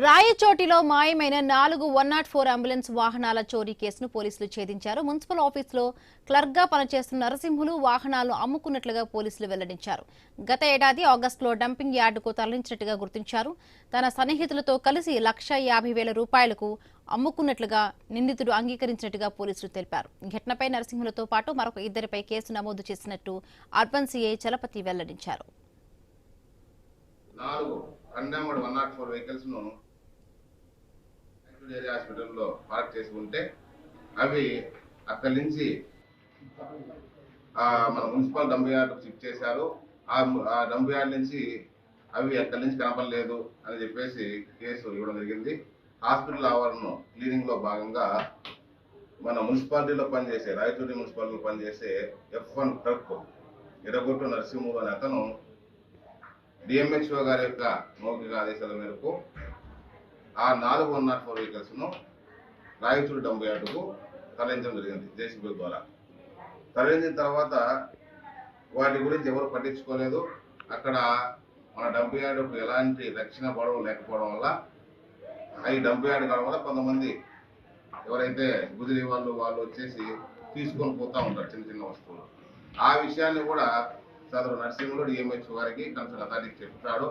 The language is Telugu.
రాయచోటిలో మాయమైన 104 అంబులెన్స్ వాహనాల చోరీ కేసును పోలీసులు ఛేదించారు. మున్సిపల్ ఆఫీసులో క్లర్క్గా పనిచేస్తున్న నరసింహులు వాహనాలను అమ్ముకున్నట్లుగా పోలీసులు వెల్లడించారు. గత ఏడాది ఆగస్టులో డంపింగ్ యార్డుకు తరలించినట్టుగా గుర్తించారు. తన సన్నిహితులతో కలిసి ₹1,50,000 అమ్ముకున్నట్లుగా నిందితుడు అంగీకరించినట్టుగా పోలీసులు తెలిపారు. ఘటనపై నరసింహులతో పాటు మరొక ఇద్దరిపై కేసు నమోదు చేసినట్టు అర్బన్ సీఐ చలపతి వెల్లడించారు. 104 వెహికల్స్ ను ఏరియా హాస్పిటల్లో పార్క్ చేసి ఉంటే అవి అక్కడి నుంచి మన మున్సిపల్ డంప్ యార్డ్ షిఫ్ట్ చేశారు. ఆ డంప్ యార్డ్ నుంచి అవి అక్కడి నుంచి కనపడలేదు అని చెప్పేసి కేసు ఇవ్వడం జరిగింది. హాస్పిటల్ ఆవరణను క్లీనింగ్ లో భాగంగా మన మున్సిపాలిటీలో పనిచేసే రాయచోటి మున్సిపాలిటీలో పనిచేసే F1 ట్రక్ ఎర్రగొట్టు నరసింహులు అనే అతను డిఎంహెచ్ఓ గారి యొక్క మౌఖిక ఆదేశాల మేరకు ఆ 404 వెహికల్స్ ను రాయచూరు డంప్ యార్డుకు తరలించడం జరిగింది. జేసీబీ ద్వారా తరలించిన తర్వాత వాటి గురించి ఎవరు పట్టించుకోలేదు. అక్కడ మన డంప్ యార్డుకు ఎలాంటి రక్షణ గొడవ లేకపోవడం వల్ల ఈ డంప్ యార్డ్ కావడం వల్ల కొంతమంది ఎవరైతే గుదిరి వాళ్ళు వచ్చేసి తీసుకొని పోతా ఉంటారు చిన్న చిన్న వస్తువులు. ఆ విషయాన్ని కూడా సదరు నరసింహులు డిఎంహెచ్ఓ గారికి కన్సర్న్ అథారిటీకి చెప్తాడు.